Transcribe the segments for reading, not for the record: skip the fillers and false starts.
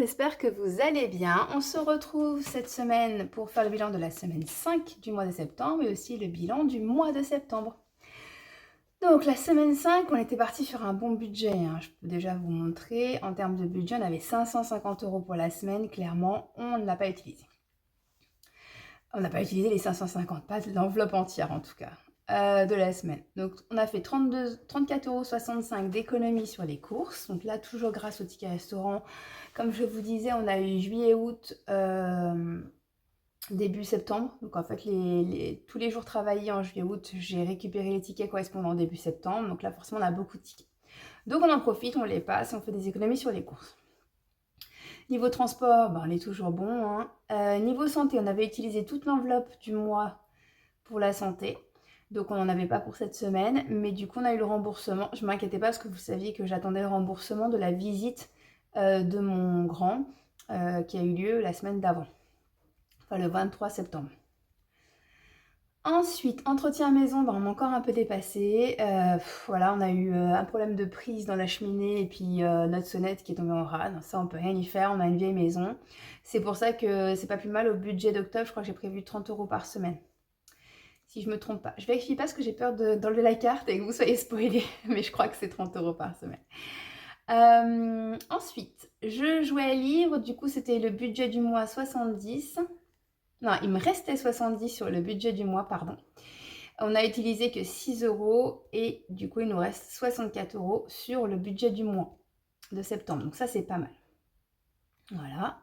j'espère que vous allez bien. On se retrouve cette semaine pour faire le bilan de la semaine 5 du mois de septembre et aussi le bilan du mois de septembre. Donc la semaine 5, on était parti sur un bon budget, hein. Je peux déjà vous montrer. En termes de budget, on avait 550 € pour la semaine. Clairement, on ne l'a pas utilisé. On n'a pas utilisé les 550, pas l'enveloppe entière en tout cas, de la semaine. Donc on a fait 34,65 € d'économie sur les courses. Donc là, toujours grâce au ticket restaurant. Comme je vous disais, on a eu juillet, août, début septembre. Donc en fait, tous les jours travaillés en juillet, août, j'ai récupéré les tickets correspondant au début septembre. Donc là, forcément, on a beaucoup de tickets. Donc on en profite, on les passe, on fait des économies sur les courses. Niveau transport, on est toujours bon, hein. Niveau santé, on avait utilisé toute l'enveloppe du mois pour la santé. Donc on n'en avait pas pour cette semaine, mais du coup on a eu le remboursement. Je ne m'inquiétais pas parce que vous saviez que j'attendais le remboursement de la visite de mon grand qui a eu lieu la semaine d'avant, enfin le 23 septembre. Ensuite, entretien maison, on m'a encore un peu dépassé. Voilà, on a eu un problème de prise dans la cheminée et puis notre sonnette qui est tombée en rade. Ça, on peut rien y faire, on a une vieille maison. C'est pour ça que c'est pas plus mal au budget d'octobre. Je crois que j'ai prévu 30 € par semaine. Si je me trompe pas. Je vérifie pas parce que j'ai peur d'enlever la carte et que vous soyez spoilés. Mais je crois que c'est 30 € par semaine. Ensuite, je jouais à livre. Du coup, c'était le budget du mois 70. Non, il me restait 70 sur le budget du mois, pardon. On n'a utilisé que 6 € et du coup, il nous reste 64 € sur le budget du mois de septembre. Donc ça, c'est pas mal. Voilà.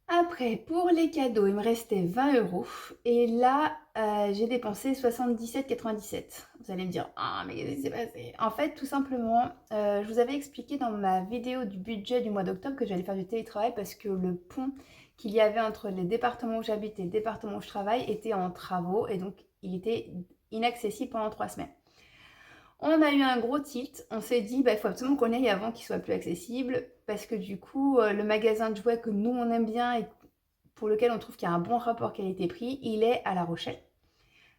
Après, pour les cadeaux, il me restait 20 € et là, j'ai dépensé 77,97 €. Vous allez me dire, ah, mais qu'est-ce qui s'est passé? En fait, tout simplement, je vous avais expliqué dans ma vidéo du budget du mois d'octobre que j'allais faire du télétravail parce que le pont qu'il y avait entre les départements où j'habite et le département où je travaille était en travaux et donc il était inaccessible pendant 3 semaines. On a eu un gros tilt, on s'est dit il faut absolument qu'on aille avant qu'il soit plus accessible parce que du coup le magasin de jouets que nous on aime bien et pour lequel on trouve qu'il y a un bon rapport qualité-prix, il est à La Rochelle.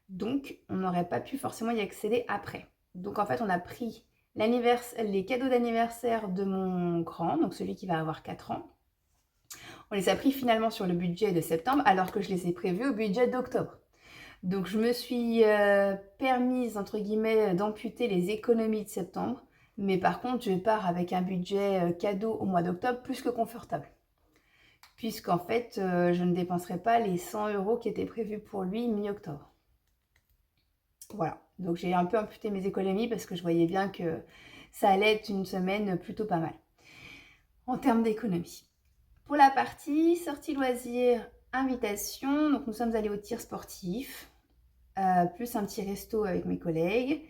Donc on n'aurait pas pu forcément y accéder après. Donc en fait on a pris les cadeaux d'anniversaire de mon grand, donc celui qui va avoir 4 ans. On les a pris finalement sur le budget de septembre alors que je les ai prévus au budget d'octobre. Donc je me suis permise, entre guillemets, d'amputer les économies de septembre. Mais par contre, je pars avec un budget cadeau au mois d'octobre plus que confortable. Puisqu'en fait, je ne dépenserai pas les 100 € qui étaient prévus pour lui mi-octobre. Voilà, donc j'ai un peu amputé mes économies parce que je voyais bien que ça allait être une semaine plutôt pas mal en termes d'économie. Pour la partie sortie loisirs, invitation, donc nous sommes allés au tir sportif. Plus un petit resto avec mes collègues.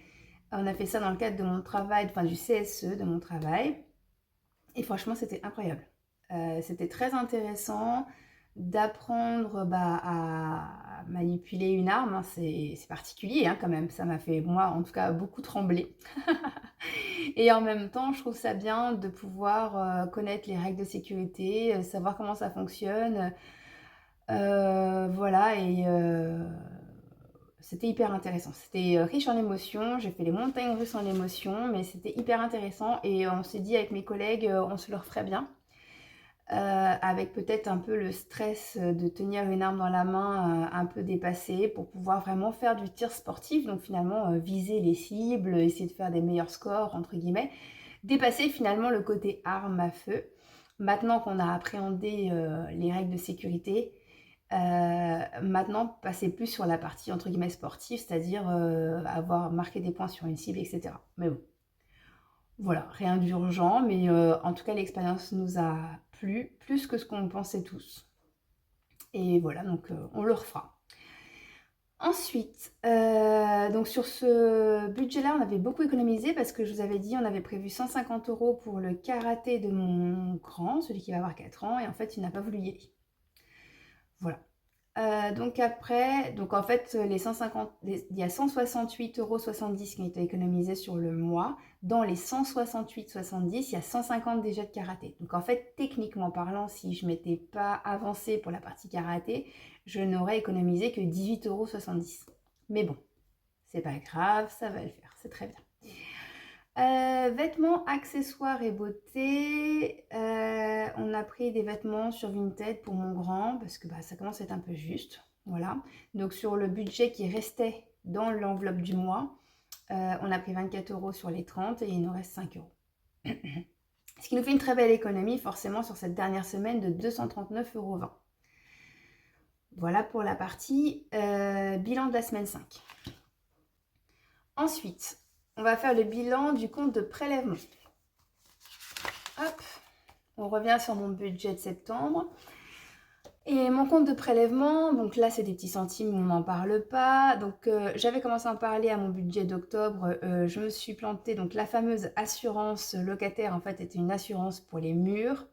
On a fait ça dans le cadre de mon travail, enfin du CSE de mon travail. Et franchement, c'était incroyable. C'était très intéressant d'apprendre à manipuler une arme. Hein. C'est particulier quand même. Ça m'a fait, moi, en tout cas, beaucoup trembler. Et en même temps, je trouve ça bien de pouvoir connaître les règles de sécurité, savoir comment ça fonctionne. Voilà, et c'était hyper intéressant. C'était riche en émotions. J'ai fait les montagnes russes en émotions, mais c'était hyper intéressant. Et on s'est dit avec mes collègues, on se le referait bien. Avec peut-être un peu le stress de tenir une arme dans la main un peu dépassé pour pouvoir vraiment faire du tir sportif. Donc finalement, viser les cibles, essayer de faire des meilleurs scores, entre guillemets. Dépasser finalement le côté arme à feu. Maintenant qu'on a appréhendé les règles de sécurité, maintenant passer plus sur la partie entre guillemets sportive, c'est-à-dire avoir marqué des points sur une cible, etc. Mais bon, voilà, rien d'urgent, mais en tout cas l'expérience nous a plu, plus que ce qu'on pensait tous. Et voilà, donc on le refera. Ensuite, donc sur ce budget-là, on avait beaucoup économisé parce que je vous avais dit, on avait prévu 150 € pour le karaté de mon grand, celui qui va avoir 4 ans, et en fait, il n'a pas voulu y aller. Voilà. Donc après, donc en fait, il y a 168,70 € qui ont été économisés sur le mois. Dans les 168,70, il y a 150 déjà de karaté. Donc en fait, techniquement parlant, si je ne m'étais pas avancée pour la partie karaté, je n'aurais économisé que 18,70 €. Mais bon, c'est pas grave, ça va le faire, c'est très bien. Vêtements, accessoires et beauté. On a pris des vêtements sur Vinted pour mon grand parce que ça commence à être un peu juste. Voilà. Donc sur le budget qui restait dans l'enveloppe du mois, on a pris 24 € sur les 30 et il nous reste 5 €. Ce qui nous fait une très belle économie forcément sur cette dernière semaine de 239,20 €. Voilà pour la partie bilan de la semaine 5. Ensuite, on va faire le bilan du compte de prélèvement. Hop, on revient sur mon budget de septembre. Et mon compte de prélèvement, donc là c'est des petits centimes, on n'en parle pas. Donc j'avais commencé à en parler à mon budget d'octobre, je me suis plantée. Donc la fameuse assurance locataire en fait était une assurance pour les murs.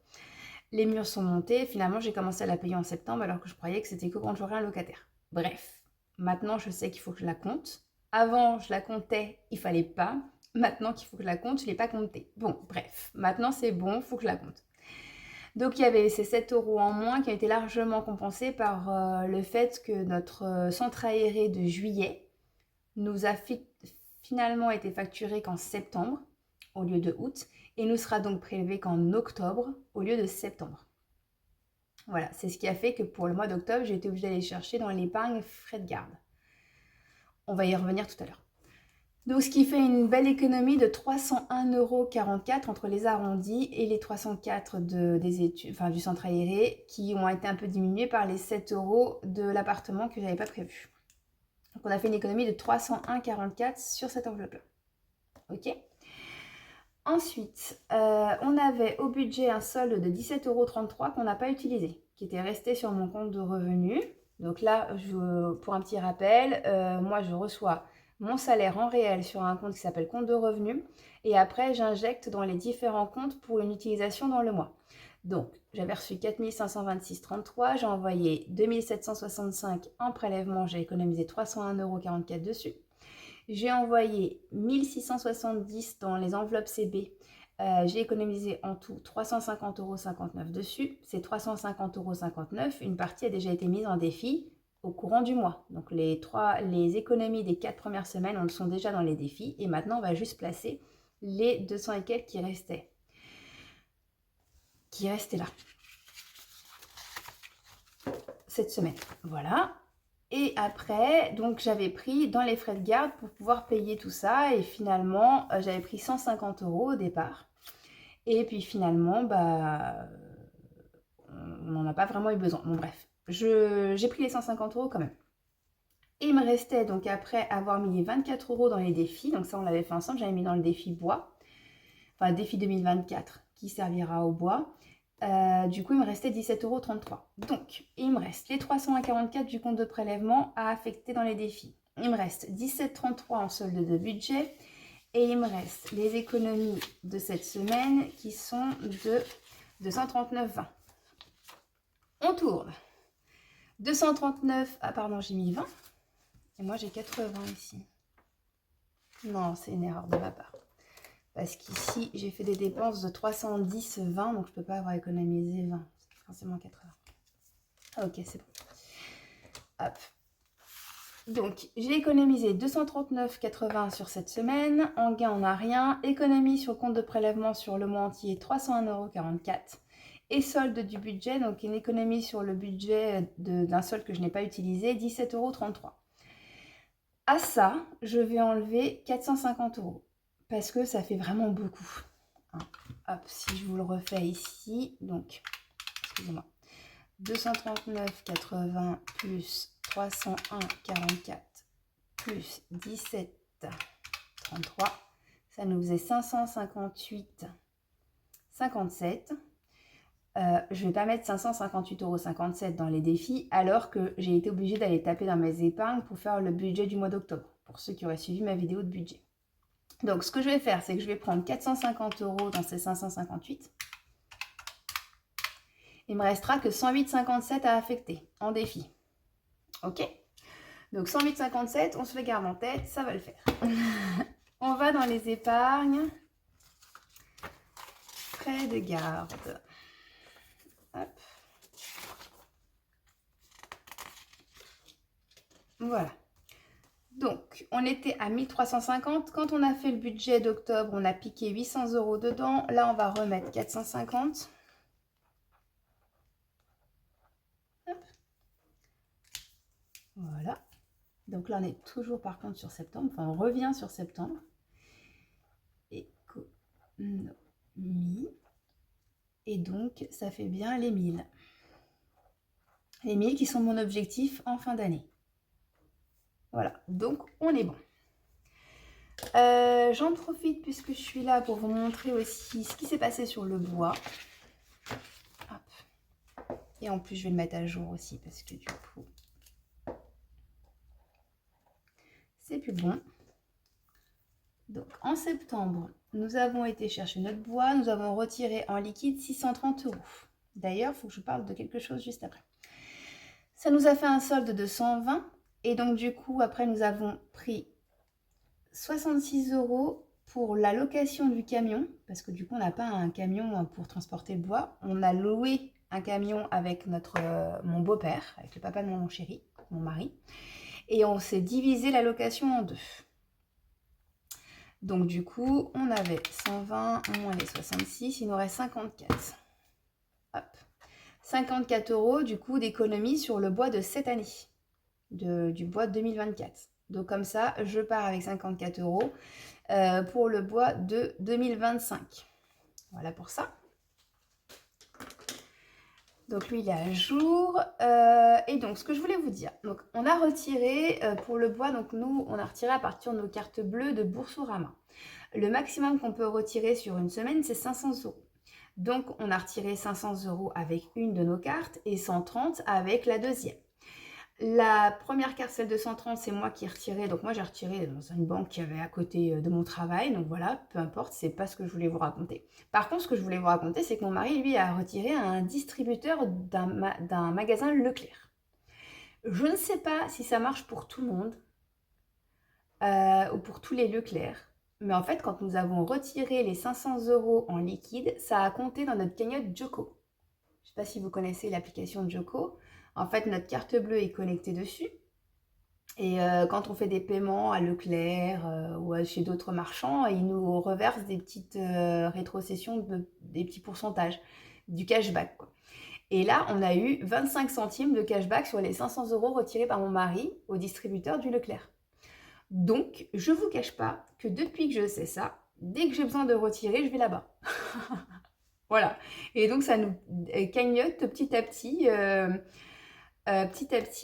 Les murs sont montés, finalement j'ai commencé à la payer en septembre alors que je croyais que c'était que quand j'aurais un locataire. Bref, maintenant je sais qu'il faut que je la compte. Avant je la comptais, il fallait pas. Maintenant qu'il faut que je la compte, je ne l'ai pas comptée. Bon, bref, maintenant c'est bon, il faut que je la compte. Donc il y avait ces 7 € en moins qui ont été largement compensés par le fait que notre centre aéré de juillet nous a finalement été facturé qu'en septembre au lieu de août et nous sera donc prélevé qu'en octobre au lieu de septembre. Voilà, c'est ce qui a fait que pour le mois d'octobre, j'ai été obligée d'aller chercher dans l'épargne frais de garde. On va y revenir tout à l'heure. Donc, ce qui fait une belle économie de 301,44 € entre les arrondis et les 304 des études, enfin, du centre aéré, qui ont été un peu diminués par les 7 € de l'appartement que je n'avais pas prévu. Donc, on a fait une économie de 301,44 € sur cette enveloppe-là. Ok. Ensuite, on avait au budget un solde de 17,33 € qu'on n'a pas utilisé, qui était resté sur mon compte de revenus. Donc là, pour un petit rappel, moi je reçois mon salaire en réel sur un compte qui s'appelle compte de revenus et après j'injecte dans les différents comptes pour une utilisation dans le mois. Donc j'avais reçu 4 526,33 €, j'ai envoyé 2 765 € en prélèvement, j'ai économisé 301,44 € dessus. J'ai envoyé 1670 dans les enveloppes CB. J'ai économisé en tout 350,59 € dessus. C'est 350,59 €. Une partie a déjà été mise en défi au courant du mois. Donc les économies des 4 premières semaines, on le sont déjà dans les défis. Et maintenant, on va juste placer les 200 et quelques qui restaient là cette semaine. Voilà. Et après, donc j'avais pris dans les frais de garde pour pouvoir payer tout ça. Et finalement, j'avais pris 150 € au départ. Et puis finalement, on n'en a pas vraiment eu besoin. Bon bref, j'ai pris les 150 € quand même. Et il me restait donc après avoir mis les 24 € dans les défis. Donc ça, on l'avait fait ensemble. J'avais mis dans le défi bois. Enfin, défi 2024 qui servira au bois. Du coup, il me restait 17,33 €. Donc, il me reste les 344 du compte de prélèvement à affecter dans les défis. Il me reste 17,33 € en solde de budget. Et il me reste les économies de cette semaine qui sont de 239,20 €. On tourne. 239, ah pardon, j'ai mis 20. Et moi, j'ai 80 ici. Non, c'est une erreur de ma part. Parce qu'ici, j'ai fait des dépenses de 310,20, donc je ne peux pas avoir économisé 20. C'est forcément 80. Ah, ok, c'est bon. Hop. Donc, j'ai économisé 239,80 € sur cette semaine. En gain, on n'a rien. Économie sur le compte de prélèvement sur le mois entier, 301,44 €. Et solde du budget, donc une économie sur le budget d'un solde que je n'ai pas utilisé, 17,33 €. À ça, je vais enlever 450 € parce que ça fait vraiment beaucoup. Hop, si je vous le refais ici, donc, excusez-moi, 239,80 plus 301,44 plus 17,33, ça nous faisait 558,57. Je ne vais pas mettre 558,57 € dans les défis alors que j'ai été obligée d'aller taper dans mes épargnes pour faire le budget du mois d'octobre, pour ceux qui auraient suivi ma vidéo de budget. Donc, ce que je vais faire, c'est que je vais prendre 450 € dans ces 558. Il me restera que 108,57 € à affecter en défi. Ok? Donc, 108,57, on se le garde en tête, ça va le faire. On va dans les épargnes. Frais de garde. Hop. Voilà. Donc, on était à 1350. Quand on a fait le budget d'octobre, on a piqué 800 € dedans. Là, on va remettre 450. Hop. Voilà. Donc là, on est toujours par contre sur septembre. Enfin, on revient sur septembre. Économie. Et donc, ça fait bien les 1000. Les 1000 qui sont mon objectif en fin d'année. Voilà, donc on est bon. J'en profite puisque je suis là pour vous montrer aussi ce qui s'est passé sur le bois. Hop. Et en plus, je vais le mettre à jour aussi parce que du coup, c'est plus bon. Donc en septembre, nous avons été chercher notre bois. Nous avons retiré en liquide 630 €. D'ailleurs, il faut que je parle de quelque chose juste après. Ça nous a fait un solde de 120. Et donc du coup, après, nous avons pris 66 € pour la location du camion, parce que du coup on n'a pas un camion pour transporter le bois. On a loué un camion avec mon beau-père, avec le papa de mon chéri, mon mari, et on s'est divisé la location en deux. Donc du coup on avait 120 moins les 66, il nous reste 54. Hop. 54 € du coup d'économie sur le bois de cette année, du bois 2024. Donc comme ça, je pars avec 54 € pour le bois de 2025. Voilà pour ça. Donc lui, il est à jour. Et donc, ce que je voulais vous dire, donc on a retiré pour le bois, donc nous, on a retiré à partir de nos cartes bleues de Boursorama. Le maximum qu'on peut retirer sur une semaine, c'est 500 €. Donc, on a retiré 500 € avec une de nos cartes et 130 avec la deuxième. La première carte, celle de 130, c'est moi qui ai retiré. Donc moi, j'ai retiré dans une banque qui avait à côté de mon travail. Donc voilà, peu importe, c'est pas ce que je voulais vous raconter. Par contre, ce que je voulais vous raconter, c'est que mon mari, lui, a retiré à un distributeur d'un magasin Leclerc. Je ne sais pas si ça marche pour tout le monde ou pour tous les Leclerc. Mais en fait, quand nous avons retiré les 500 € en liquide, ça a compté dans notre cagnotte Joko. Je ne sais pas si vous connaissez l'application Joko. En fait, notre carte bleue est connectée dessus. Et quand on fait des paiements à Leclerc ou chez d'autres marchands, ils nous reversent des petites rétrocessions, des petits pourcentages, du cashback, quoi. Et là, on a eu 25 centimes de cashback sur les 500 € retirés par mon mari au distributeur du Leclerc. Donc, je ne vous cache pas que depuis que je sais ça, dès que j'ai besoin de retirer, je vais là-bas. Voilà. Et donc, ça nous cagnotte petit à petit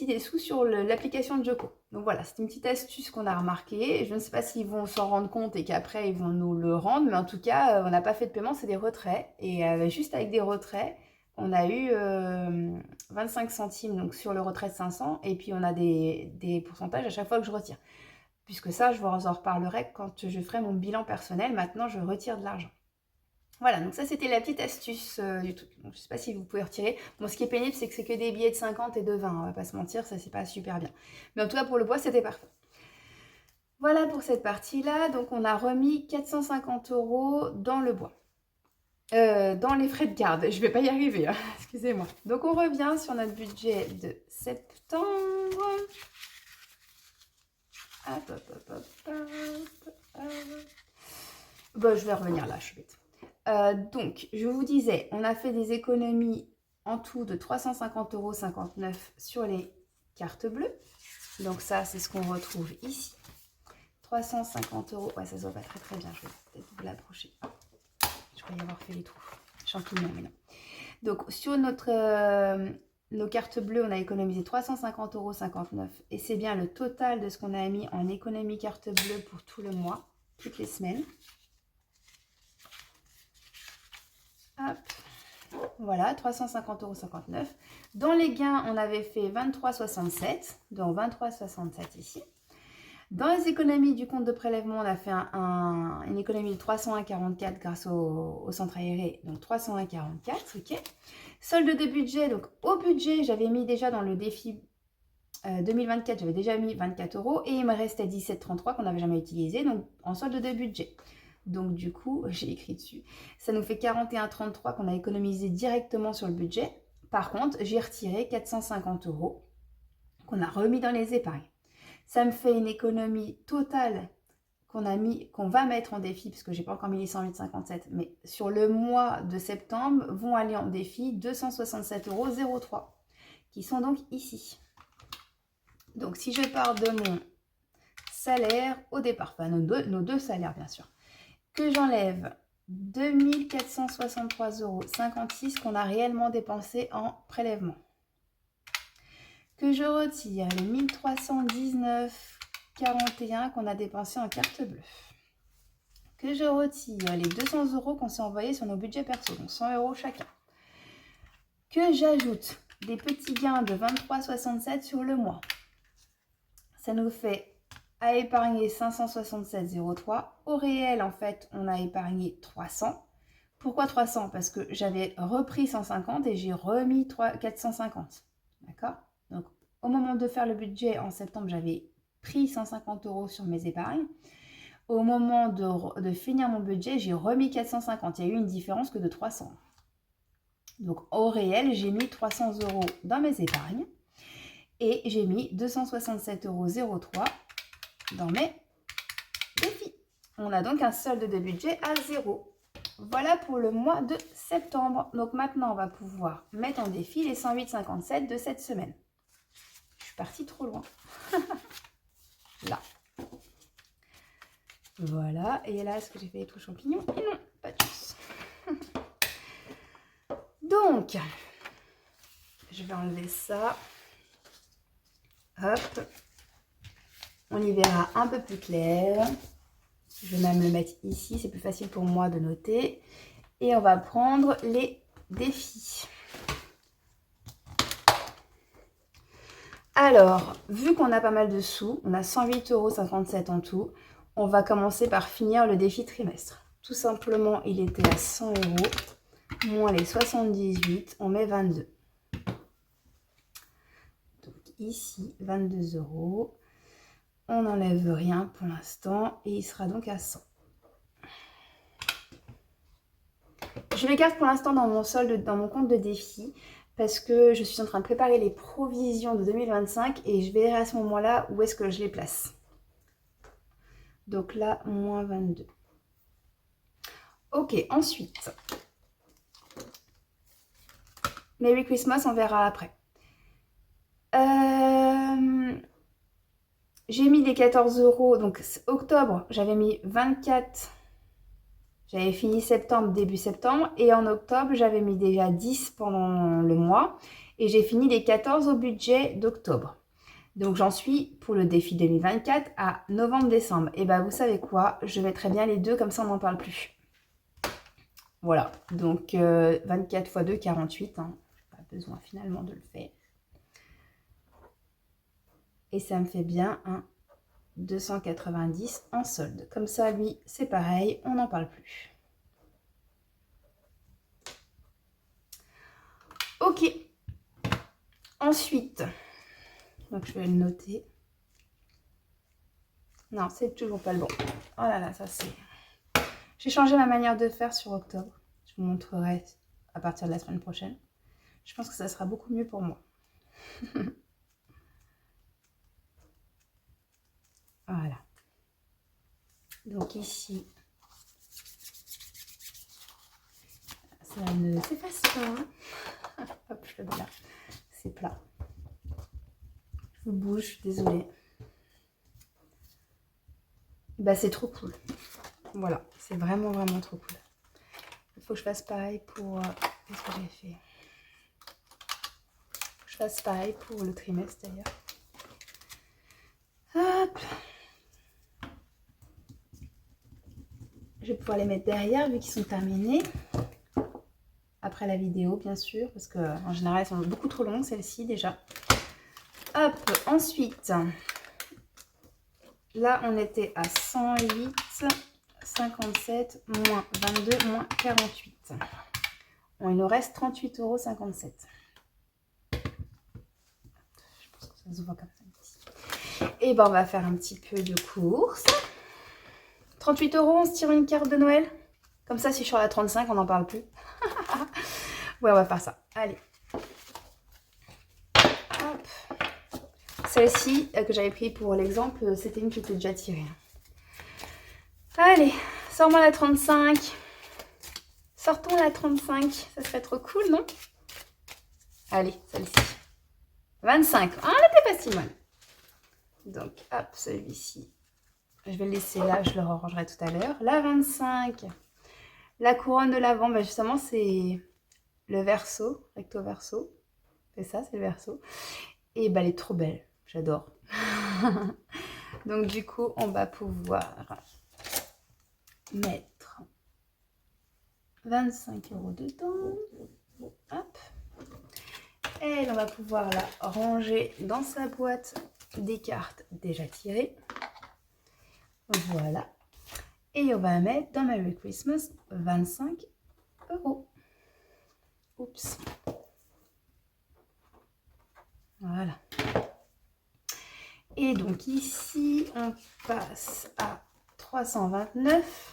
des sous sur l'application de Joko. Donc voilà, c'est une petite astuce qu'on a remarquée. Je ne sais pas s'ils vont s'en rendre compte et qu'après ils vont nous le rendre, mais en tout cas, on n'a pas fait de paiement, c'est des retraits. Et juste avec des retraits, on a eu 25 centimes donc sur le retrait de 500 et puis on a des pourcentages à chaque fois que je retire. Puisque ça, je vous en reparlerai quand je ferai mon bilan personnel. Maintenant, je retire de l'argent. Voilà, donc ça c'était la petite astuce du truc. Donc, je ne sais pas si vous pouvez retirer. Bon, ce qui est pénible, c'est que c'est que des billets de 50 et de 20. On va pas se mentir, ça c'est pas super bien. Mais en tout cas, pour le bois, c'était parfait. Voilà pour cette partie-là. Donc, on a remis 450 € dans le bois. Dans les frais de garde. Je vais pas y arriver, hein. Excusez-moi. Donc, on revient sur notre budget de septembre. Hop, hop, hop, hop, hop, hop. Bon, je vais revenir là, je suis bête. Donc, je vous disais, on a fait des économies en tout de 350,59 € sur les cartes bleues. Donc ça, c'est ce qu'on retrouve ici. 350 €. Ouais, ça se voit pas très très bien. Je vais peut-être vous l'approcher. Je crois y avoir fait les trous. Champignons, mais non. Donc, sur nos cartes bleues, on a économisé 350,59 € et c'est bien le total de ce qu'on a mis en économie carte bleue pour tout le mois, toutes les semaines. Hop. Voilà, 350,59 €. Dans les gains, on avait fait 23,67, donc 23,67 ici. Dans les économies du compte de prélèvement, on a fait une économie de 301,44 grâce au centre aéré, donc 301,44, ok. Solde de budget, donc au budget, j'avais mis déjà dans le défi 2024, j'avais déjà mis 24 € et il me restait 17,33 qu'on n'avait jamais utilisé, donc en solde de budget. Donc du coup, j'ai écrit dessus. Ça nous fait 41,33 qu'on a économisé directement sur le budget. Par contre, j'ai retiré 450 € qu'on a remis dans les épargnes. Ça me fait une économie totale qu'on va mettre en défi, parce que j'ai pas encore mis les 108,57, mais sur le mois de septembre vont aller en défi 267,03 €, qui sont donc ici. Donc si je pars de mon salaire au départ, enfin nos deux salaires bien sûr, que j'enlève 2463,56 € qu'on a réellement dépensé en prélèvement, que je retire les 1319,41 € qu'on a dépensé en carte bleue, que je retire les 200 € qu'on s'est envoyés sur nos budgets perso, donc 100 € chacun, que j'ajoute des petits gains de 23,67 € sur le mois. Ça nous fait à épargner 567,03 €. Au réel, en fait, on a épargné 300. Pourquoi 300? Parce que j'avais repris 150 et j'ai remis 450. D'accord? Donc, au moment de faire le budget en septembre, j'avais pris 150 € sur mes épargnes. Au moment de finir mon budget, j'ai remis 450. Il y a eu une différence que de 300. Donc, au réel, j'ai mis 300 € dans mes épargnes et j'ai mis 267,03 € dans mes défis. On a donc un solde de budget à 0. Voilà pour le mois de septembre. Donc maintenant, on va pouvoir mettre en défi les 108,57 de cette semaine. Je suis partie trop loin. Là. Voilà. Et là, est-ce que j'ai fait les trous champignons? Et non, pas de chance. Donc, je vais enlever ça. Hop. On y verra un peu plus clair. Je vais même le mettre ici, c'est plus facile pour moi de noter. Et on va prendre les défis. Alors, vu qu'on a pas mal de sous, on a 108,57 € en tout, on va commencer par finir le défi trimestre. Tout simplement, il était à 100 €, moins les 78, on met 22. Donc ici, 22 €. On n'enlève rien pour l'instant et il sera donc à 100. Je l'écarte pour l'instant dans mon solde, dans mon compte de défi, parce que je suis en train de préparer les provisions de 2025 et je verrai à ce moment-là où est-ce que je les place. Donc là, moins 22. Ok, ensuite. Merry Christmas, on verra après. J'ai mis les 14 €, donc octobre, j'avais mis 24. J'avais fini septembre, début septembre, et en octobre, j'avais mis déjà 10 pendant le mois, et j'ai fini les 14 au budget d'octobre. Donc j'en suis pour le défi 2024 à novembre-décembre. Et bien vous savez quoi, je mettrai bien les deux, comme ça on n'en parle plus. Voilà, donc 24 x 2, 48, hein. Pas besoin finalement de le faire. Et ça me fait bien un 290 en solde. Comme ça, lui, c'est pareil, on n'en parle plus. Ok. Ensuite, donc je vais le noter. Non, c'est toujours pas le bon. Oh là là, ça c'est... J'ai changé ma manière de faire sur octobre. Je vous montrerai à partir de la semaine prochaine. Je pense que ça sera beaucoup mieux pour moi. Voilà. Donc ici, ça ne s'efface pas. Hop, je le mets là. C'est plat. Je bouge, je suis désolée. Bah, c'est trop cool. Voilà, c'est vraiment, vraiment trop cool. Il faut que je fasse pareil pour... Qu'est-ce que j'ai fait? Je fasse pareil pour le trimestre d'ailleurs. Hop. Je vais pouvoir les mettre derrière vu qu'ils sont terminés. Après la vidéo, bien sûr, parce qu'en général, elles sont beaucoup trop longues, celles-ci déjà. Hop, ensuite, là, on était à 108, 57, moins 22, moins 48. Bon, il nous reste 38,57 €. Je pense que ça se voit comme ça ici. Et ben, on va faire un petit peu de course. 38 €, on se tire une carte de Noël. Comme ça, si je suis à la 35, on n'en parle plus. Ouais, on va faire ça. Allez. Hop. Celle-ci que j'avais pris pour l'exemple, c'était une qui était déjà tirée. Allez, sors-moi la 35. Sortons la 35. Ça serait trop cool, non? Allez, celle-ci. 25. Ah, elle était pas si mal. Donc, hop, celui-ci. Je vais le laisser là, je le rangerai tout à l'heure. La 25. La couronne de l'avant, bah justement, c'est le verso, recto verso. C'est ça, c'est le verso. Et bah, elle est trop belle. J'adore. Donc, du coup, on va pouvoir mettre 25 € dedans. Hop. Et on va pouvoir la ranger dans sa boîte des cartes déjà tirées. Voilà. Et on va mettre dans Merry Christmas 25 €. Oups. Voilà. Et donc ici, on passe à 329.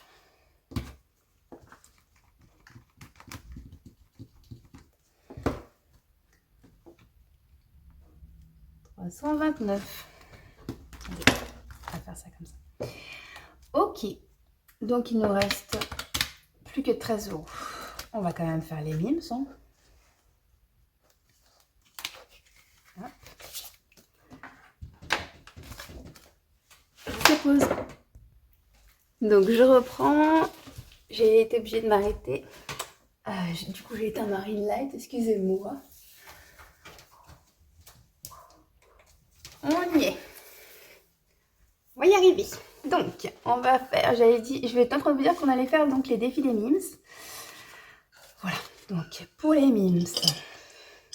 On va faire ça comme ça. Ok. Donc il nous reste plus que 13 €. On va quand même faire les mimes, hein. Je pose. Donc je reprends. J'ai été obligée de m'arrêter. Du coup j'ai éteint ma ring light, excusez-moi. On y est. On va y arriver. Donc on va faire, j'avais dit, je vais être en train de vous dire qu'on allait faire donc les défis des mimes. Voilà, donc pour les mimes,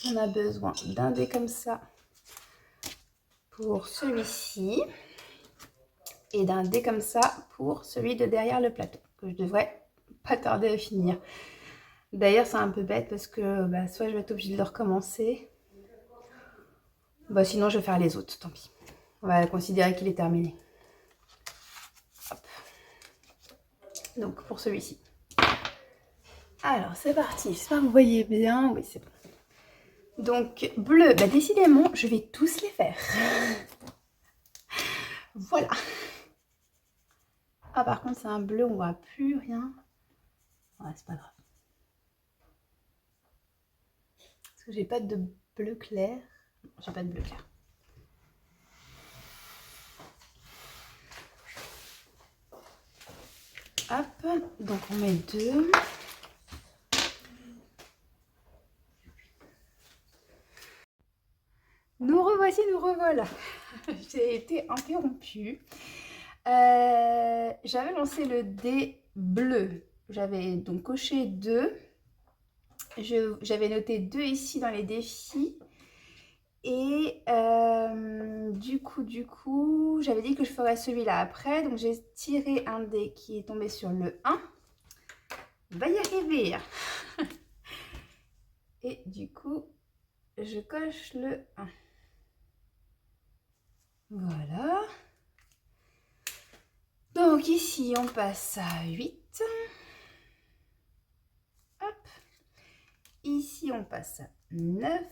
on a besoin d'un dé comme ça pour celui-ci et d'un dé comme ça pour celui de derrière le plateau, que je devrais pas tarder à finir. D'ailleurs, c'est un peu bête parce que soit je vais être obligée de le recommencer, sinon je vais faire les autres, tant pis. On va considérer qu'il est terminé. Hop. Donc pour celui-ci. Alors c'est parti, j'espère que vous voyez bien, oui c'est bon. Donc bleu, décidément je vais tous les faire. Voilà. Ah par contre c'est un bleu, on voit plus rien. Ouais, c'est pas grave. Parce que j'ai pas de bleu clair. J'ai pas de bleu clair. Hop, donc on met 2. Nous revoici, nous revoilà. J'ai été interrompue. J'avais lancé le dé bleu. J'avais donc coché 2. J'avais noté 2 ici dans les défis. Et du coup, j'avais dit que je ferais celui-là après. Donc j'ai tiré un dé qui est tombé sur le 1. On va y arriver. Et du coup, je coche le 1. Voilà. Donc ici, on passe à 8. Hop. Ici, on passe à 9.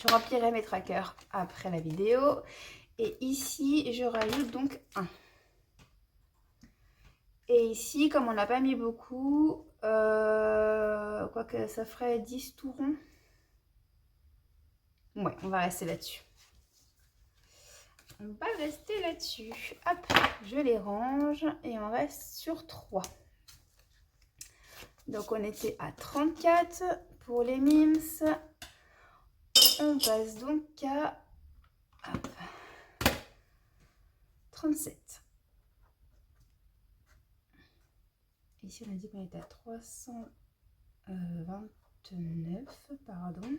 Je remplirai mes trackers après la vidéo. Et ici, je rajoute donc 1. Et ici, comme on n'a pas mis beaucoup, quoique ça ferait 10 tourons. Ouais, on va rester là-dessus. On va rester là-dessus. Hop, je les range et on reste sur 3. Donc on était à 34 pour les mimes. On passe donc à 37. Ici on a dit qu'on était à 329, pardon.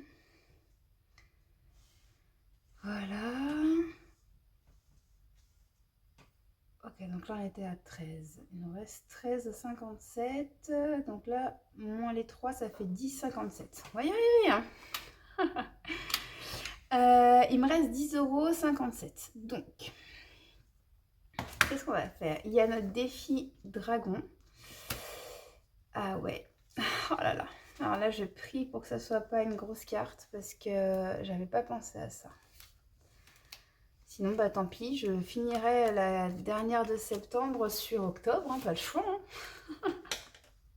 Voilà. Ok, donc là on était à 13. Il nous reste 13,57. Donc là, moins les 3, ça fait 10,57. On va y arriver, hein. Il me reste 10,57 €. Donc, qu'est-ce qu'on va faire? Il y a notre défi dragon. Ah ouais. Oh là là. Alors là, je prie pour que ça soit pas une grosse carte parce que j'avais pas pensé à ça. Sinon, bah tant pis, je finirai la dernière de septembre sur octobre, hein, pas le choix. Hein.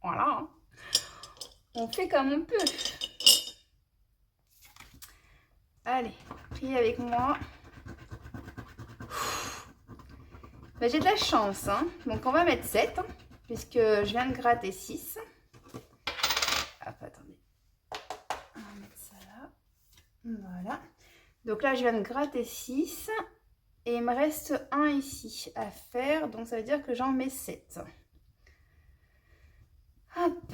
Voilà. Hein. On fait comme on peut. Allez, priez avec moi. Bah, j'ai de la chance, hein. Donc on va mettre 7, hein, puisque je viens de gratter 6. Hop, attendez. On va mettre ça là. Voilà. Donc là, je viens de gratter 6. Et il me reste 1 ici à faire. Donc ça veut dire que j'en mets 7. Hop.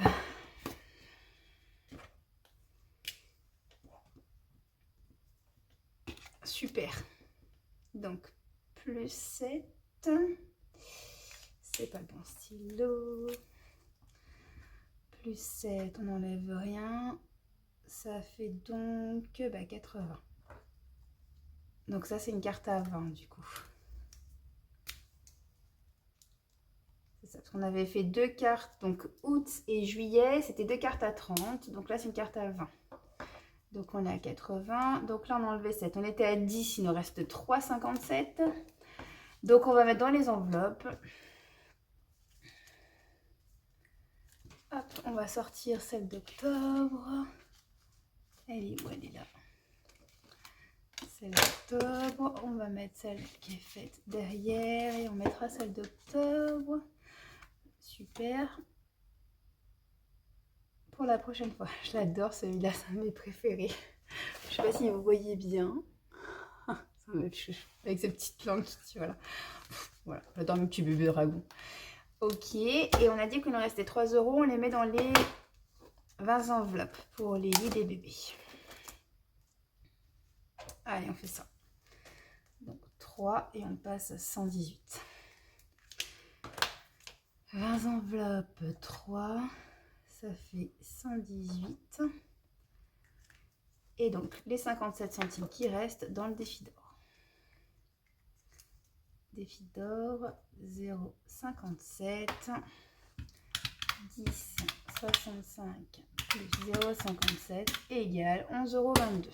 Super. Donc, plus 7. C'est pas le bon stylo. Plus 7, on n'enlève rien. Ça fait donc 80. Donc ça, c'est une carte à 20 du coup. C'est ça, parce qu'on avait fait 2 cartes, donc août et juillet, c'était 2 cartes à 30. Donc là, c'est une carte à 20. Donc on est à 80. Donc là, on a enlevé 7. On était à 10, il nous reste 3,57. Donc on va mettre dans les enveloppes. Hop, on va sortir celle d'octobre. Elle est où? Elle est là. Celle d'octobre. On va mettre celle qui est faite derrière et on mettra celle d'octobre. Super. Pour la prochaine fois. Je l'adore celui-là, c'est un de mes préférés. Je sais pas si vous voyez bien. Avec ses petites langues qui voilà. Voilà, j'adore mes petits bébés dragons. Ok, et on a dit qu'il nous restait 3 €. On les met dans les 20 enveloppes pour les lits des bébés. Allez, on fait ça. Donc 3 et on passe à 118. 20 enveloppes, 3, ça fait 118. Et donc les 57 centimes qui restent dans le défi d'or. Défi d'or 0,57 10 65 plus 0,57 égale 11,22 €.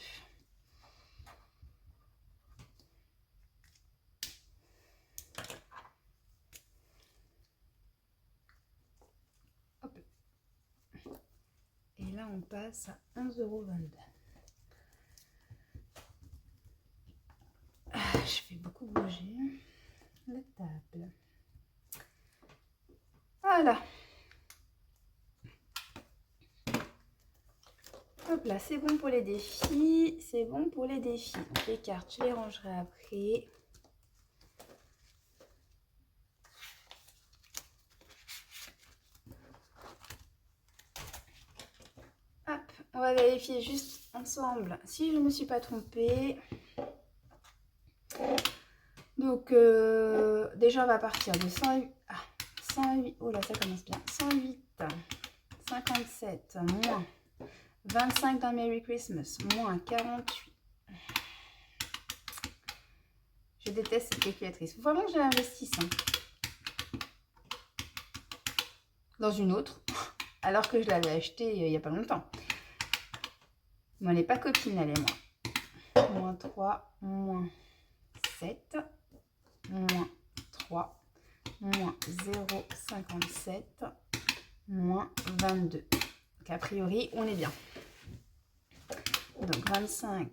Hop. Et là on passe à 11,22 €. Je fais beaucoup bouger la table. Voilà. Hop là, c'est bon pour les défis. C'est bon pour les défis. Donc, les cartes, je les rangerai après. Hop, on va vérifier juste ensemble si je ne me suis pas trompée. Donc, déjà, on va partir de 108. Ah, 108. Oh là, ça commence bien. 108, 57, moins 25 dans Merry Christmas, moins 48. Je déteste cette calculatrice. Il faut vraiment que je l'investisse. Hein. Dans une autre, alors que je l'avais acheté il n'y a pas longtemps. Mais on n'est pas copine, elle et moi. Moins 3, moins 7, moins 3, moins 0,57, moins 22. Donc a priori, on est bien. Donc 25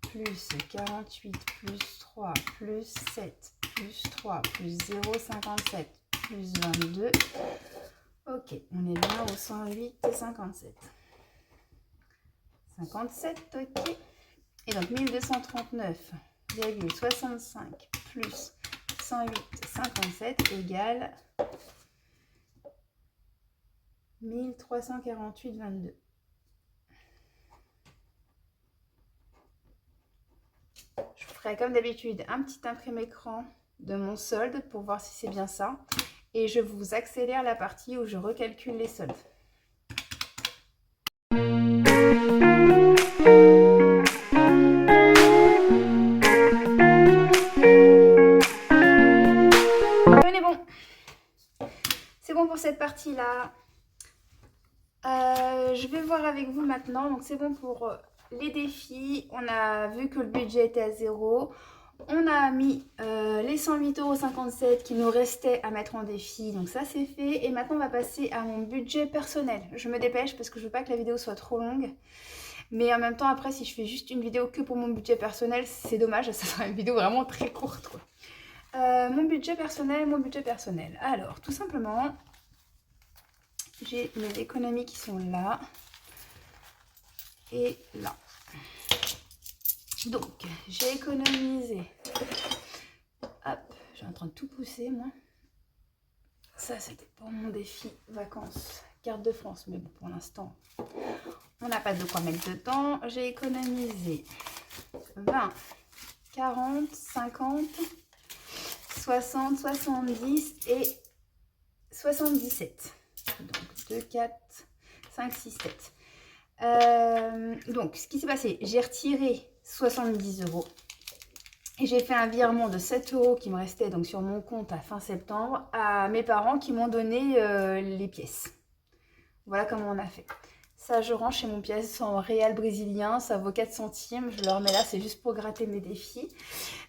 plus 48 plus 3 plus 7 plus 3 plus 0,57 plus 22. Ok, on est bien au 108 et 57. 57, ok. Et donc 1239,65 plus 108,57 égale 1348,22. Je ferai comme d'habitude un petit imprimé écran de mon solde pour voir si c'est bien ça. Et je vous accélère la partie où je recalcule les soldes. On est bon. C'est bon pour cette partie-là. Je vais voir avec vous maintenant. Donc c'est bon pour les défis. On a vu que le budget était à 0. on a mis les 108,57 € qui nous restaient à mettre en défi. Donc ça, c'est fait. Et maintenant, on va passer à mon budget personnel. Je me dépêche parce que je veux pas que la vidéo soit trop longue. Mais en même temps, après, si je fais juste une vidéo que pour mon budget personnel, c'est dommage. Ça sera une vidéo vraiment très courte, quoi. Mon budget personnel. Alors, tout simplement, j'ai mes économies qui sont là et là. Donc, j'ai économisé. Hop, je suis en train de tout pousser, moi. Ça, c'était pour mon défi vacances, carte de France. Mais bon, pour l'instant, on n'a pas de quoi mettre dedans. J'ai économisé 20, 40, 50... 60, 70 et 77. Donc 2, 4, 5, 6, 7. Donc ce qui s'est passé, j'ai retiré 70 € et j'ai fait un virement de 7 € qui me restait donc sur mon compte à fin septembre à mes parents qui m'ont donné les pièces. Voilà comment on a fait. Ça, je range chez mon pièce en réal brésilien, ça vaut 4 centimes. Je le remets là, c'est juste pour gratter mes défis.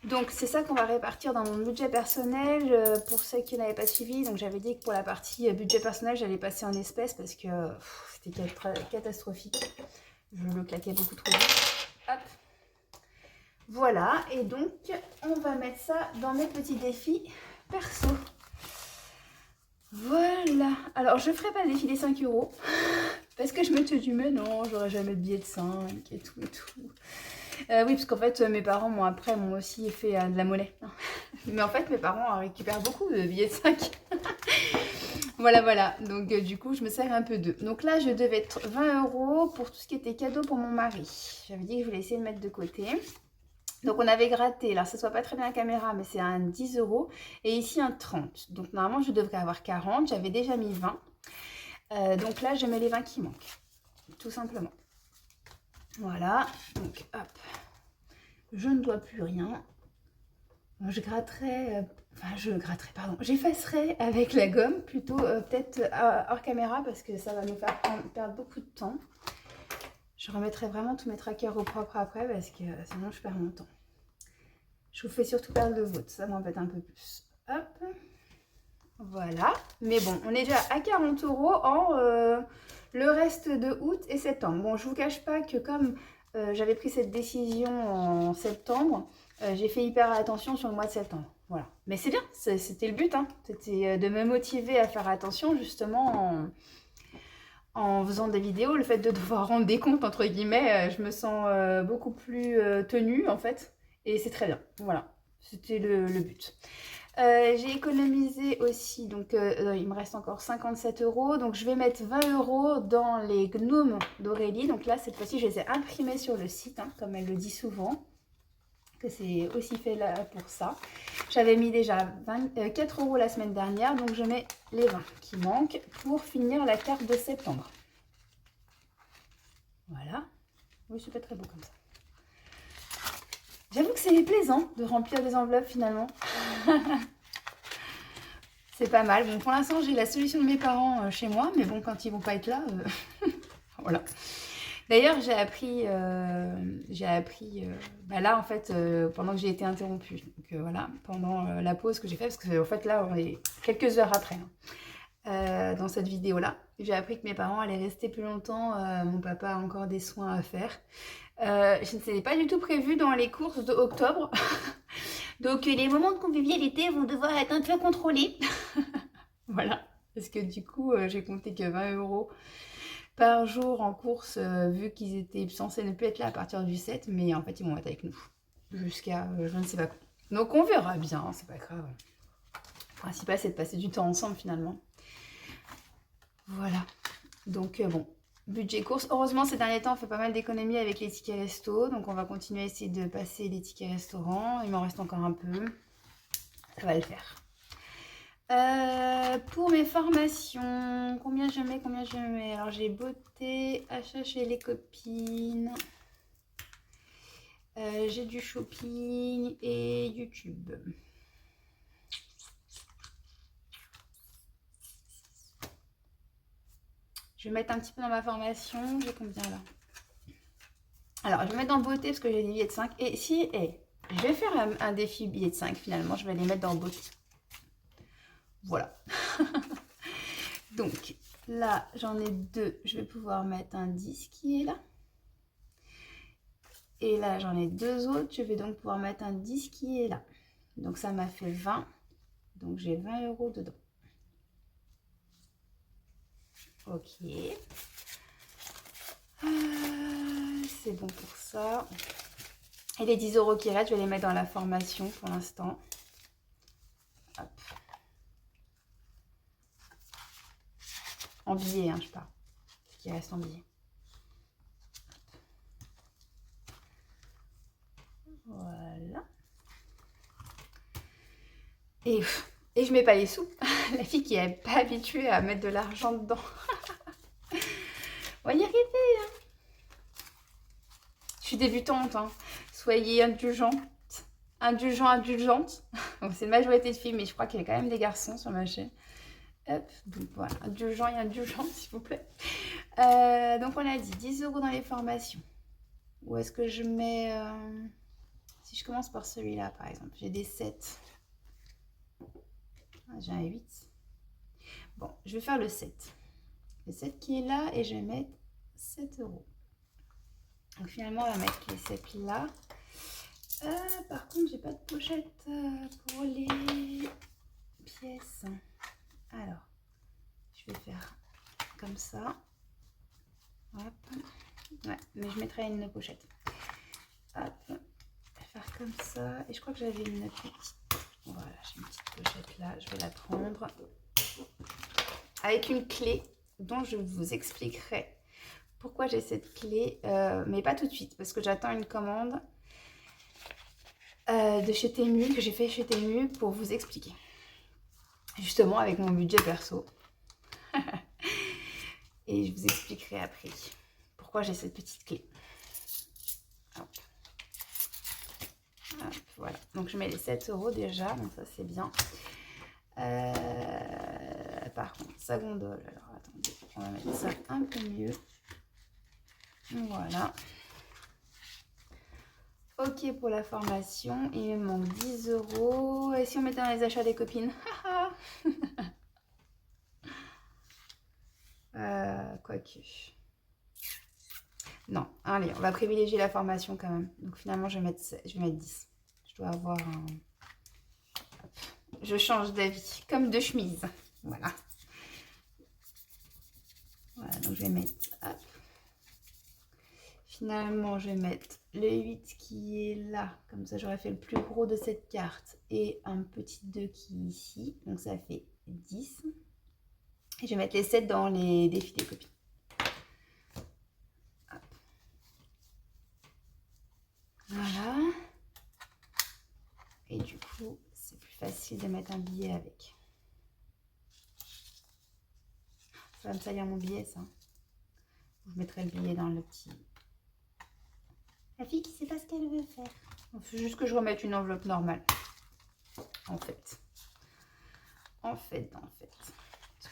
Donc, c'est ça qu'on va répartir dans mon budget personnel. Pour ceux qui n'avaient pas suivi, donc j'avais dit que pour la partie budget personnel, j'allais passer en espèces parce que c'était catastrophique. Je le claquais beaucoup trop vite. Hop. Voilà, et donc, on va mettre ça dans mes petits défis perso. Voilà. Alors, je ne ferai pas le défi des 5 € parce que je me suis dit, mais non, j'aurai jamais de billet de 5 et tout et tout. Oui, parce qu'en fait, mes parents m'ont aussi fait de la monnaie. Mais en fait, mes parents récupèrent beaucoup de billets de 5. Voilà, voilà. Donc, du coup, je me sers un peu d'eux. Donc là, je devais être 20 € pour tout ce qui était cadeau pour mon mari. J'avais dit que je voulais essayer de mettre de côté. Donc, on avait gratté. Alors, ça ne se voit pas très bien à la caméra, mais c'est un 10 €. Et ici, un 30. Donc, normalement, je devrais avoir 40. J'avais déjà mis 20. Donc là, je mets les 20 qui manquent. Tout simplement. Voilà. Donc, hop. Je ne dois plus rien. Je gratterai, pardon, j'effacerai avec la gomme, plutôt peut-être hors caméra parce que ça va me faire perdre beaucoup de temps. Je remettrai vraiment tous mes trackers au propre après parce que sinon je perds mon temps. Je vous fais surtout perdre le vôtre, ça m'embête un peu plus. Hop, voilà. Mais bon, on est déjà à 40 € en le reste de août et septembre. Bon, je vous cache pas que comme j'avais pris cette décision en septembre, j'ai fait hyper attention sur le mois de septembre. Voilà. Mais c'est bien, c'était le but. Hein. C'était de me motiver à faire attention justement en faisant des vidéos. Le fait de devoir rendre des comptes, entre guillemets, je me sens beaucoup plus tenue en fait. Et c'est très bien. Voilà. C'était le but. J'ai économisé aussi, donc il me reste encore 57 €. Donc je vais mettre 20 € dans les gnomes d'Aurélie. Donc là, cette fois-ci, je les ai imprimés sur le site, hein, comme elle le dit souvent. Que c'est aussi fait là pour ça. J'avais mis déjà 4 € la semaine dernière, donc je mets les 20 qui manquent pour finir la carte de septembre. Voilà. Oui, c'est pas très beau comme ça. J'avoue que c'est plaisant de remplir des enveloppes finalement. C'est pas mal. Bon, pour l'instant, j'ai la solution de mes parents chez moi, mais bon, quand ils vont pas être là, voilà. D'ailleurs, j'ai appris là en fait pendant que j'ai été interrompue. Donc voilà, pendant la pause que j'ai faite, parce que en fait là, on est quelques heures après. Hein. Dans cette vidéo là, j'ai appris que mes parents allaient rester plus longtemps. Mon papa a encore des soins à faire. Je ne savais pas du tout prévu dans les courses d'octobre. Donc les moments de convivialité vont devoir être un peu contrôlés. Voilà, parce que du coup, j'ai compté que 20 € par jour en course, vu qu'ils étaient censés ne plus être là à partir du 7, mais en fait ils vont être avec nous jusqu'à je ne sais pas quand. Donc on verra bien, hein, c'est pas grave. Le principal c'est de passer du temps ensemble finalement. Voilà, donc bon, budget course. Heureusement ces derniers temps on fait pas mal d'économies avec les tickets resto, donc on va continuer à essayer de passer les tickets restaurants. Il m'en reste encore un peu, ça va le faire. Pour mes formations, combien je mets? Alors j'ai beauté, achat chez les copines, j'ai du shopping et YouTube. Je vais mettre un petit peu dans ma formation, j'ai combien là? Alors je vais mettre dans beauté parce que j'ai des billets de 5. Et si, Je vais faire un défi billet de 5 finalement. Je vais les mettre dans le box. Voilà. Donc là, j'en ai 2. Je vais pouvoir mettre un 10 qui est là. Et là, j'en ai 2 autres. Je vais donc pouvoir mettre un 10 qui est là. Donc ça m'a fait 20. Donc j'ai 20 € dedans. Ok. C'est bon pour ça. Et les 10 € qui restent, je vais les mettre dans la formation pour l'instant. Hop. En billets, hein, je parle. Ce qui reste en billets. Voilà. Et je mets pas les sous. La fille qui n'est pas habituée à mettre de l'argent dedans. On va y arriver. Hein. Je suis débutante. Hein. Soyez indulgente. Indulgente. C'est une majorité de filles, mais je crois qu'il y a quand même des garçons sur ma chaîne. Hop, donc voilà, indulgent et indulgente, s'il vous plaît. Donc on a dit 10 € dans les formations. Où est-ce que je mets... Si je commence par celui-là, par exemple, j'ai des 7. Ah, j'ai un 8. Bon, je vais faire le 7. Le 7 qui est là et je vais mettre 7 €. Donc finalement, on va mettre les 7 là. Par contre, j'ai pas de pochette pour les pièces. Alors, je vais faire comme ça. Hop. Ouais, mais je mettrai une pochette. Hop. Je vais faire comme ça. Et je crois que j'avais une petite. Voilà, j'ai une petite pochette là. Je vais la prendre. Avec une clé dont je vous expliquerai pourquoi j'ai cette clé. Mais pas tout de suite, parce que j'attends une commande de chez Temu, que j'ai fait chez Temu pour vous expliquer. Justement avec mon budget perso. Et je vous expliquerai après pourquoi j'ai cette petite clé. Hop. Hop, voilà. Donc je mets les 7 € déjà, donc ça c'est bien. Par contre, sa gondole, alors attendez, on va mettre ça un peu mieux. Voilà. Ok pour la formation, il me manque 10 €. Et si on mettait dans les achats des copines? Quoique. Non, allez, on va privilégier la formation quand même. Donc finalement, je vais mettre 10. Je dois avoir un... Hop. Je change d'avis, comme de chemise. Voilà. Voilà, donc je vais mettre... Hop. Finalement, je vais mettre le 8 qui est là. Comme ça, j'aurais fait le plus gros de cette carte. Et un petit 2 qui est ici. Donc ça fait 10. Et je vais mettre les 7 dans les défis des copines. Hop. Voilà. Et du coup, c'est plus facile de mettre un billet avec. Ça va me salir mon billet, ça. Je mettrai le billet dans le petit... La fille qui sait pas ce qu'elle veut faire. Il faut juste que je remette une enveloppe normale. En fait. Parce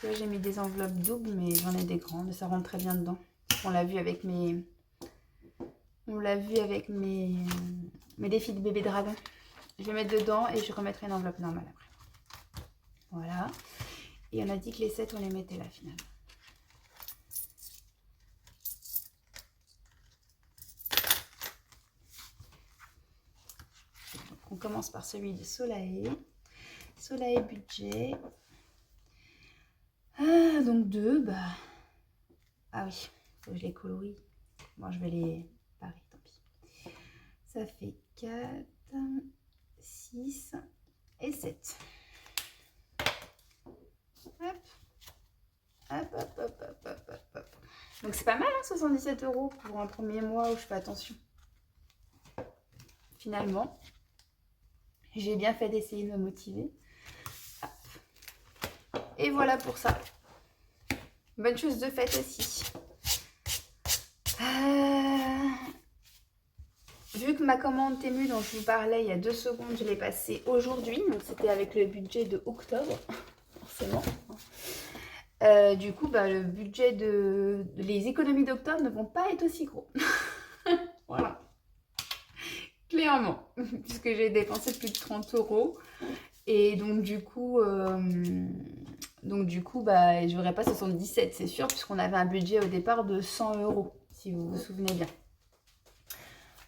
que là, j'ai mis des enveloppes doubles, mais j'en ai des grandes. Et ça rentre très bien dedans. On l'a vu avec mes... mes défis de bébé dragon. Je vais mettre dedans et je remettrai une enveloppe normale après. Voilà. Et on a dit que les 7, on les mettait là, finalement. On commence par celui de Soleil. Soleil budget. Donc 2, bah... Ah oui, faut que je les colorie. Bon, je vais les parer, tant pis. Ça fait 4, 6 et 7. Hop. Hop, hop, hop, hop, hop, hop, hop. Donc c'est pas mal, hein, 77 € pour un premier mois où je fais attention. Finalement, j'ai bien fait d'essayer de me motiver. Hop. Et voilà pour ça. Bonne chose de faite aussi. Vu que ma commande Temu dont je vous parlais il y a 2 secondes, je l'ai passée aujourd'hui. Donc c'était avec le budget de octobre, forcément. Du coup, bah, le budget les économies d'octobre ne vont pas être aussi gros. Voilà. régulièrement, puisque j'ai dépensé plus de 30 euros. Et donc du coup bah, je n'aurais pas 77, c'est sûr, puisqu'on avait un budget au départ de 100 euros, si vous vous souvenez bien.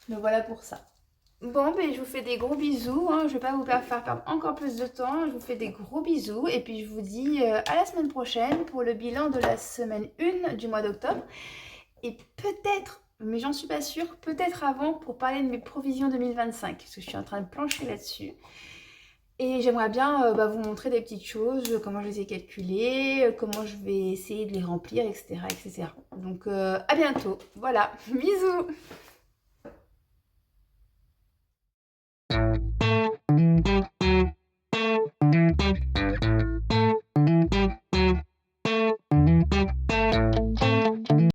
Donc voilà pour ça. Bon, ben, je vous fais des gros bisous, hein. Je ne vais pas vous faire perdre encore plus de temps. Je vous fais des gros bisous et puis je vous dis à la semaine prochaine pour le bilan de la semaine 1 du mois d'octobre. Et peut-être, mais j'en suis pas sûre, peut-être avant pour parler de mes provisions 2025, parce que je suis en train de plancher là-dessus. Et j'aimerais bien vous montrer des petites choses, comment je les ai calculées, comment je vais essayer de les remplir, etc. etc. Donc à bientôt. Voilà, bisous!